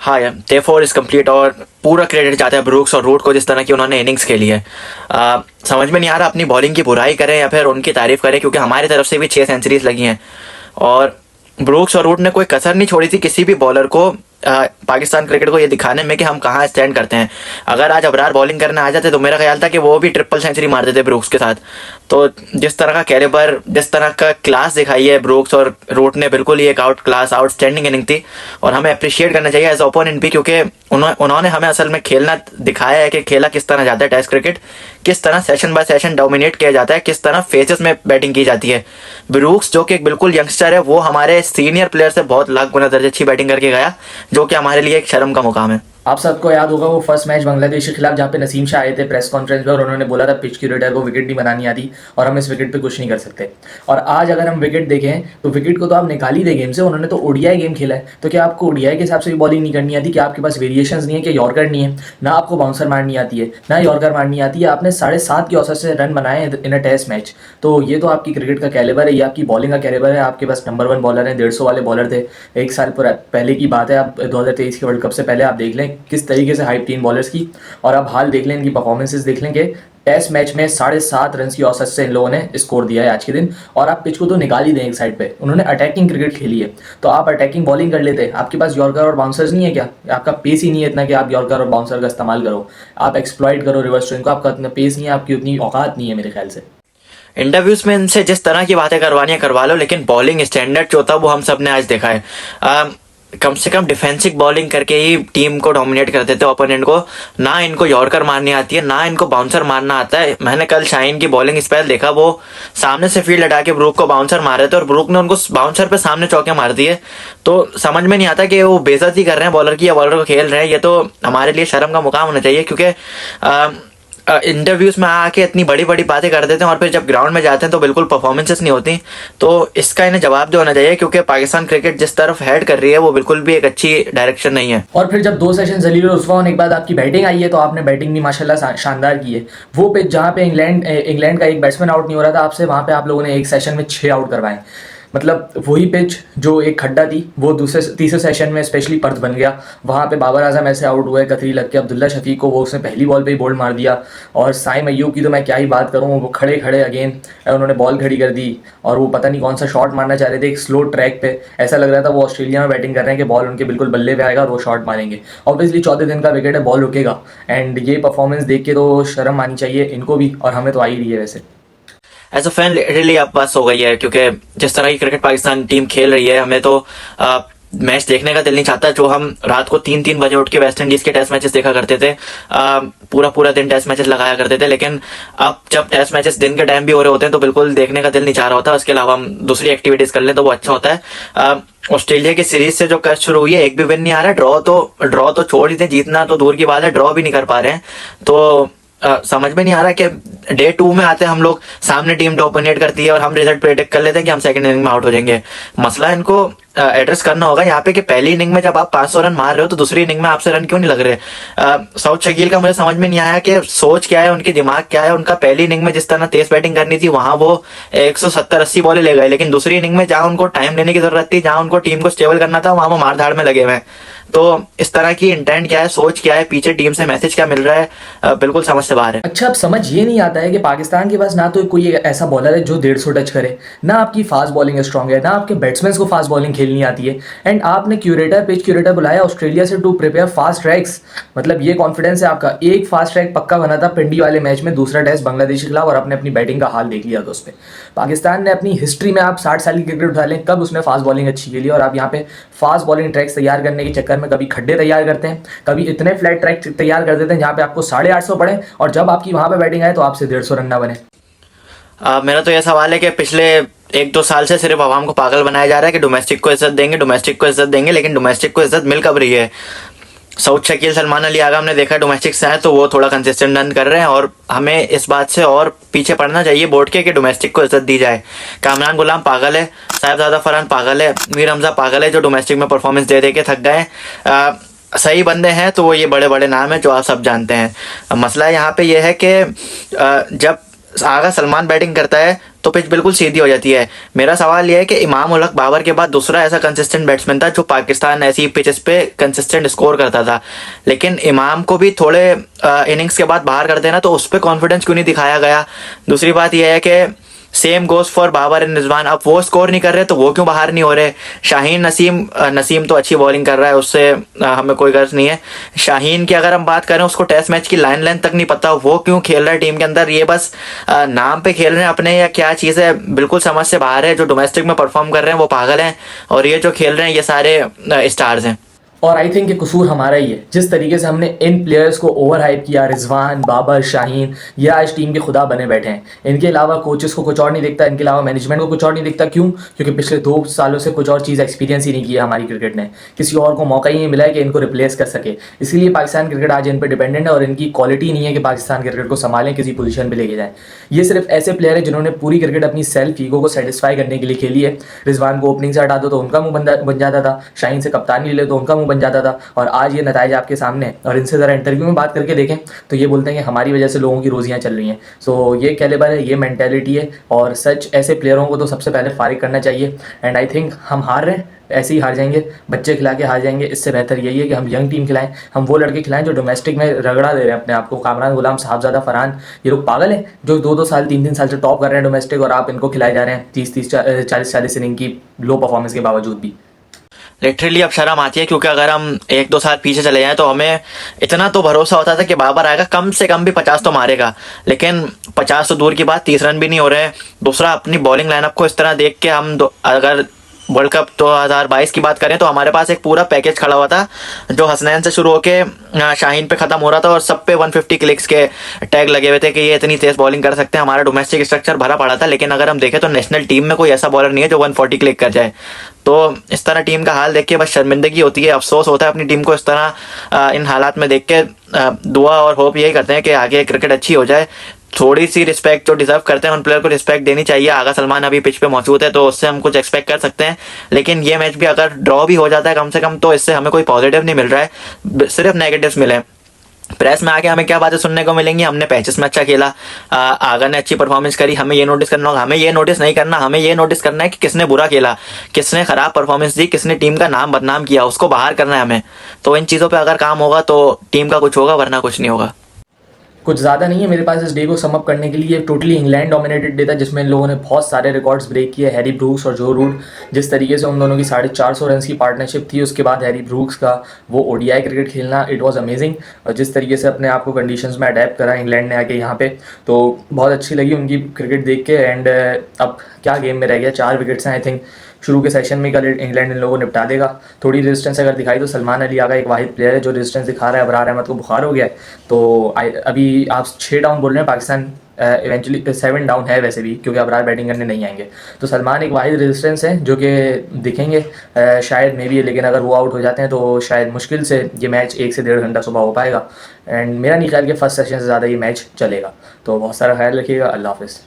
हाँ यार, therefore is complete. और पूरा क्रेडिट जाता है ब्रूक्स और रूट को, जिस तरह की उन्होंने इनिंग्स खेली है। समझ में नहीं आ रहा अपनी बॉलिंग की बुराई करें या फिर उनकी तारीफ करें, क्योंकि हमारी तरफ से भी 6 सेंचुरीज लगी हैं और ब्रूक्स और रूट ने कोई कसर नहीं छोड़ी थी किसी भी बॉलर को पाकिस्तान क्रिकेट को ये दिखाने में कि हम कहाँ स्टैंड करते हैं। अगर आज अबरार बॉलिंग करने आ जाते तो मेरा ख्याल था कि वो भी ट्रिपल सेंचुरी मार देते ब्रूक्स के साथ। तो जिस तरह का कैलिबर, जिस तरह का क्लास दिखाई है ब्रूक्स और रूट ने, बिल्कुल ही एक आउट क्लास आउटस्टैंडिंग इनिंग थी और हमें अप्रिशिएट करना चाहिए एज ओपोनेंट भी, क्योंकि उन्होंने हमें असल में खेलना दिखाया है कि खेला किस तरह जाता है टेस्ट क्रिकेट, किस तरह सेशन बाय सेशन डोमिनेट किया जाता है, किस तरह फेजेस में बैटिंग की जाती है। ब्रूक्स जो कि एक बिल्कुल यंगस्टर है, वो हमारे सीनियर प्लेयर से बहुत लाख गुना दर्जे अच्छी बैटिंग करके गया, जो कि हमारे लिए एक शर्म का मुकाम है। आप सबको याद होगा वो फर्स्ट मैच बांग्लादेश के खिलाफ जहाँ पे नसीम शाह आए थे प्रेस कॉन्फ्रेंस में और उन्होंने बोला था पिच क्यूरेटर को विकेट नहीं बनानी आती और हम इस विकेट पे कुछ नहीं कर सकते। और आज अगर हम विकेट देखें तो विकेट को तो आप निकाल ही दे गेम से। उन्होंने तो ओडीआई गेम खेला है, तो क्या आपको ओडीआई के हिसाब से भी बॉलिंग नहीं करनी आती? क्या आपके पास वेरिएशंस नहीं है? कि यॉर्कर नहीं है? ना आपको बाउंसर मारनी आती है ना यॉर्कर मारनी आती है। आपने 7.5 की औसत से रन बनाए इन अ टेस्ट मैच। तो ये तो आपकी क्रिकेट का कैलिबर है, ये आपकी बॉलिंग का कैलिबर है। आपके पास नंबर 1 बॉलर है, 150 वाले बॉलर थे। एक साल पहले की बात है, आप 2023 के वर्ल्ड कप से पहले आप देख लें किस तरीके से 3 बॉलर्स की, और अब हाल देख लें इनकी परफॉर्मेंसेस देख लें कि टेस्ट मैच में 7.5 रन की औसत से इन लोगों ने स्कोर दिया है आज के दिन। और आप पिच को तो निकाल ही दें एक साइड पे, उन्होंने अटैकिंग क्रिकेट खेली है, तो आप अटैकिंग बॉलिंग कर लेते। आपके पास यॉर्कर और बाउंसर्स नहीं है क्या? आपका पेस ही नहीं है इतना कि आप यॉर्कर और बाउंसर का इस्तेमाल करो, आप एक्सप्लॉइट करो रिवर्स स्विंग को। आपका इतना पेस नहीं है, आपकी उतनी औकात नहीं है मेरे ख्याल से। इंटरव्यूज में इनसे जिस तरह की बातें करवानी है करवा लो, लेकिन बॉलिंग स्टैंडर्ड जो होता है वो हम सब ने आज देखा है। कम से कम डिफेंसिव बॉलिंग करके ही टीम को डोमिनेट कर देते ओपोनेंट को। ना इनको यॉर्कर मारनी आती है, ना इनको बाउंसर मारना आता है। मैंने कल शाहीन की बॉलिंग स्पेल देखा, वो सामने से फील्ड हटा के ब्रूक को बाउंसर मार रहे थे और ब्रूक ने उनको बाउंसर पे सामने चौके मार दिए। तो समझ में नहीं आता कि वो बेइज्जती कर रहे हैं बॉलर की या बॉलर को खेल रहे हैं। ये तो हमारे लिए शर्म का मुकाम होना चाहिए, क्योंकि इंटरव्यूज में आके इतनी बड़ी बड़ी बातें कर देते हैं और फिर जब ग्राउंड में जाते हैं तो बिल्कुल परफॉर्मेंसेस नहीं होती। तो इसका इन्हें जवाब होना चाहिए, क्योंकि पाकिस्तान क्रिकेट जिस तरफ हेड कर रही है वो बिल्कुल भी एक अच्छी डायरेक्शन नहीं है। और फिर जब 2 सेशन जलील रुस्वा होने के बाद आपकी बैटिंग आई है, तो आपने बैटिंग भी माशाल्लाह शानदार की है। वो पिच जहाँ पे इंग्लैंड का एक बैट्समैन आउट नहीं हो रहा था आपसे, वहाँ पे आप लोगों ने एक सेशन में 6 आउट करवाए। मतलब वही पिच जो एक खड्डा थी वो तीसरे सेशन में स्पेशली पर्थ बन गया। वहाँ पे बाबर आजम ऐसे आउट हुए, कतरी लग के अब्दुल्ला शफीक को वो उसने पहली बॉल पे ही बोल्ड मार दिया। और साइम अय्यूब की तो मैं क्या ही बात करूँ, वो खड़े खड़े अगेन उन्होंने बॉल खड़ी कर दी और वो पता नहीं कौन सा शॉट मारना चाह रहे थे एक स्लो ट्रैक पे। ऐसा लग रहा था वो ऑस्ट्रेलिया में बैटिंग कर रहे हैं कि बॉल उनके बिल्कुल बल्ले पे आएगा और वो शॉट मारेंगे। ऑब्वियसली 14 दिन का विकेट है, बॉल रुकेगा। एंड ये परफॉर्मेंस देख के तो शर्म आनी चाहिए इनको भी, और हमें तो आ ही रही है वैसे। एज अ फैन लिटरली अब बस हो गई है, क्योंकि जिस तरह की क्रिकेट पाकिस्तान टीम खेल रही है हमें तो मैच देखने का दिल नहीं चाहता। जो हम रात को 3-3 बजे उठ के वेस्ट इंडीज के टेस्ट मैचेस देखा करते थे, पूरा पूरा दिन टेस्ट मैचेस लगाया करते थे, लेकिन अब जब टेस्ट मैचेस दिन के टाइम भी हो रहे होते हैं तो बिल्कुल देखने का दिल नहीं चाह रहा होता। उसके अलावा हम दूसरी एक्टिविटीज कर लें तो वो अच्छा होता है। ऑस्ट्रेलिया की सीरीज से जो कस्ट शुरू हुई है, एक भी विन नहीं आ रहा है। ड्रॉ तो छोड़ ही दे, जीतना तो दूर की बात है, ड्रॉ भी नहीं कर पा रहे हैं। तो समझ में नहीं आ रहा कि डे 2 में आते हम लोग, सामने टीम डोमिनेट करती है और हम रिजल्ट प्रेडिक्ट कर लेते हैं कि हम सेकंड इनिंग में आउट हो जाएंगे। मसला इनको एड्रेस करना होगा यहाँ पे कि पहली इनिंग में जब आप 500 रन मार रहे हो तो दूसरी इनिंग में आपसे रन क्यों नहीं लग रहे। साउथ शकील का मुझे समझ में नहीं आया कि सोच क्या है, उनकी दिमाग क्या है। उनका पहली इनिंग में जिस तरह तेज बैटिंग करनी थी वहां वो 170-80 बॉलें ले गए, लेकिन दूसरी इनिंग में जहां उनको टाइम लेने की जरूरत थी, जहां उनको टीम को स्टेबल करना था, वहां वो मारधाड़ में लगे हुए हैं। तो इस तरह की इंटेंट क्या है, सोच क्या है, पीछे टीम से मैसेज क्या मिल रहा है, बिल्कुल समझ से बाहर है। अच्छा, अब समझ ये नहीं आता है कि पाकिस्तान के पास ना तो कोई ऐसा बॉलर है जो 150 टच करे, ना आपकी फास्ट बॉलिंग स्ट्रांग है, ना आपके बैट्समैन को फास्ट बॉलिंग खेलनी आती है। एंड आपने पिच क्यूरेटर बुलाया ऑस्ट्रेलिया से टू प्रिपेयर फास्ट ट्रैक्स। मतलब ये कॉन्फिडेंस है आपका। एक फास्ट ट्रैक पक्का बना था पिंडी वाले मैच में, दूसरा टेस्ट बांग्लादेश के खिलाफ, और आपने अपनी बैटिंग का हाल देख लिया था उस पर। पाकिस्तान ने अपनी हिस्ट्री में, आप 60 साल की क्रिकेट उठा लें, कब उसने फास्ट बॉलिंग अच्छी खेली? और आप यहाँ पे फास्ट बॉलिंग ट्रैक्स तैयार करने के चक्कर में कभी खड्डे तैयार करते हैं, कभी इतने फ्लैट ट्रैक तैयार कर देते हैं जहाँ पे आपको 850 पड़े, और जब आपकी वहां पे बैटिंग आए तो आपसे 150 रन ना बने। मेरा तो यह सवाल है कि पिछले 1-2 साल से सिर्फ आवाम को पागल बनाया जा रहा है कि डोमेस्टिक को इज्जत देंगे, डोमेस्टिक को इज्जत देंगे, लेकिन डोमेस्टिक को इज्जत मिल कब रही है? साउथ शकील, सलमान अली आगा हमने देखा डोमेस्टिक से है तो वो थोड़ा कंसिस्टेंट रन कर रहे हैं, और हमें इस बात से और पीछे पड़ना चाहिए बोर्ड के कि डोमेस्टिक को इज्जत दी जाए। कामरान गुलाम पागल है, साहिबजादा फरहान पागल है, मीर हमजा पागल है, जो डोमेस्टिक में परफॉर्मेंस दे के थक गए। सही बंदे हैं तो वो ये बड़े बड़े नाम हैं जो आप सब जानते हैं। मसला यहाँ पे ये है कि जब आगा सलमान बैटिंग करता है तो पिच बिल्कुल सीधी हो जाती है। मेरा सवाल यह है कि इमाम उल हक बाबर के बाद दूसरा ऐसा कंसिस्टेंट बैट्समैन था जो पाकिस्तान ऐसी पिचेस पे कंसिस्टेंट स्कोर करता था, लेकिन इमाम को भी थोड़े इनिंग्स के बाद बाहर कर देना, तो उस पर कॉन्फिडेंस क्यों नहीं दिखाया गया। दूसरी बात यह है कि same goes for Babar and Rizwan, अब वो स्कोर नहीं कर रहे तो वो क्यों बाहर नहीं हो रहे। शाहीन नसीम तो अच्छी बॉलिंग कर रहा है, उससे हमें कोई गर्ज नहीं है। शाहीन की अगर हम बात करें, उसको टेस्ट मैच की लाइन लेंथ तक नहीं पता, वो क्यों खेल रहा है टीम के अंदर। ये बस नाम पे खेल रहे हैं अपने, या क्या चीज़ है, बिल्कुल समझ से बाहर है। जो डोमेस्टिक में परफॉर्म कर रहे हैं वो पागल हैं, और ये जो खेल रहे हैं ये सारे स्टार्स हैं। और आई थिंक ये कसूर हमारा ही है, जिस तरीके से हमने इन प्लेयर्स को ओवर हाइप किया, रिजवान, बाबर, शाहीन, ये आज टीम के खुदा बने बैठे हैं। इनके अलावा कोचेस को कुछ और नहीं दिखता, इनके अलावा मैनेजमेंट को कुछ और नहीं दिखता। क्यों? क्योंकि पिछले 2 सालों से कुछ और चीज़ एक्सपीरियंस ही नहीं किया हमारी क्रिकेट ने, किसी और को मौका ही नहीं मिला है कि इनको रिप्लेस कर सके। इसीलिए पाकिस्तान क्रिकेट आज इन पर डिपेंडेंट है, और इनकी क्वालिटी नहीं है कि पाकिस्तान क्रिकेट को संभालें, किसी पोजीशन पर लेके जाएं। ये सिर्फ ऐसे प्लेयर है जिन्होंने पूरी क्रिकेट अपनी सेल्फ ईगो को सेटिस्फाई करने के लिए खेली है। रिजवान को ओपनिंग से हटा दो तो उनका मुंह बन जाता था, शाहीन से कप्तानी ले तो उनका मुंह बन जाता था, और आज ये नताइज आपके सामने है। और इनसे ज़रा इंटरव्यू में बात करके देखें तो ये बोलते हैं कि हमारी वजह से लोगों की रोजियां चल रही हैं। सो ये कैलिबर है, ये मेंटेलिटी है, और सच ऐसे प्लेयरों को तो सबसे पहले फारिग करना चाहिए। एंड आई थिंक हम हार रहे हैं, ऐसे ही हार जाएंगे, बच्चे खिला के हार जाएंगे। इससे बेहतर यही है कि हम यंग टीम खिलाएं, हम वो लड़के खिलाएं जो डोमेस्टिक में रगड़ा दे रहे हैं अपने आप को। कामरान गुलाम, साहबजादा, फरहान, ये लोग पागल हैं जो 2-2 साल 3-3 साल से टॉप कर रहे हैं डोमेस्टिक, और आप इनको खिलाए जा रहे हैं 30-30 40-40 इनिंग की लो परफॉर्मेंस के बावजूद भी। लिटरली अब शर्म आती है, क्योंकि अगर हम 1-2 साल पीछे चले जाएं तो हमें इतना तो भरोसा होता था कि बाबर आएगा, कम से कम भी 50 तो मारेगा, लेकिन 50 तो दूर की बात, 30 रन भी नहीं हो रहे हैं। दूसरा, अपनी बॉलिंग लाइनअप को इस तरह देख के हम अगर वर्ल्ड कप 2022 की बात करें तो हमारे पास एक पूरा पैकेज खड़ा हुआ था, जो हसनैन से शुरू होके शाहीन पे ख़त्म हो रहा था, और सब पे 150 क्लिक्स के टैग लगे हुए थे कि ये इतनी तेज़ बॉलिंग कर सकते हैं। हमारा डोमेस्टिक स्ट्रक्चर भरा पड़ा था, लेकिन अगर हम देखें तो नेशनल टीम में कोई ऐसा बॉलर नहीं है जो 140 क्लिक कर जाए। तो इस तरह टीम का हाल देख के बस शर्मिंदगी होती है, अफसोस होता है अपनी टीम को इस तरह इन हालात में देख के। दुआ और होप यही करते हैं कि आगे क्रिकेट अच्छी हो जाए। थोड़ी सी रिस्पेक्ट जो डिजर्व करते हैं उन प्लेयर को रिस्पेक्ट देनी चाहिए। आगा सलमान अभी पिच पे मौजूद है, तो उससे हम कुछ एक्सपेक्ट कर सकते हैं, लेकिन ये मैच भी अगर ड्रॉ भी हो जाता है कम से कम, तो इससे हमें कोई पॉजिटिव नहीं मिल रहा है, सिर्फ नेगेटिव्स मिले। प्रेस में आके हमें क्या बातें सुनने को मिलेंगी, हमने पैचेस में अच्छा खेला, आगा ने अच्छी परफॉर्मेंस करी, हमें ये नोटिस करना होगा। हमें ये नोटिस नहीं करना, हमें ये नोटिस करना है कि किसने बुरा खेला, किसने खराब परफॉर्मेंस दी, किसने टीम का नाम बदनाम किया, उसको बाहर करना है हमें। तो इन चीज़ों पर अगर काम होगा तो टीम का कुछ होगा, वरना कुछ नहीं होगा। कुछ ज़्यादा नहीं है मेरे पास इस डे को समअप करने के लिए। टोटली इंग्लैंड डोमिनेटेड डे था, जिसमें इन लोगों ने बहुत सारे रिकॉर्ड्स ब्रेक किए। हैरी ब्रूक्स और जो रूट, जिस तरीके से उन दोनों की 450 रन की पार्टनरशिप थी, उसके बाद हैरी ब्रूक्स का वो ओडीआई क्रिकेट खेलना, इट वाज अमेजिंग। और जिस तरीके से अपने आप को कंडीशंस में अडेप्ट करा इंग्लैंड ने आके यहाँ पे, तो बहुत अच्छी लगी उनकी क्रिकेट देख के। एंड अब क्या गेम में रह गया, 4 विकेट्स हैं आई थिंक। शुरू के सेशन में कल इंग्लैंड इन लोगों को निपटा देगा। थोड़ी रेजिस्टेंस अगर दिखाई तो सलमान अली आगा एक वाहिद प्लेयर है जो रेजिस्टेंस दिखा रहा है। अबरार अहमद को बुखार हो गया है, तो अभी आप 6 डाउन बोल रहे हैं, पाकिस्तान इवेंचुअली 7 डाउन है वैसे भी, क्योंकि अबरार बैटिंग करने नहीं आएंगे। तो सलमान एक वाहिद रेजिस्टेंस है जो कि दिखेंगे शायद मे भी, लेकिन अगर वो आउट हो जाते हैं तो शायद मुश्किल से ये मैच 1 से 1.5 घंटा सुबह हो पाएगा। एंड मेरा नहीं ख्याल कि फर्स्ट सेशन से ज़्यादा ये मैच चलेगा। तो बहुत सारा ख्याल रखिएगा। अल्लाह हाफिज़।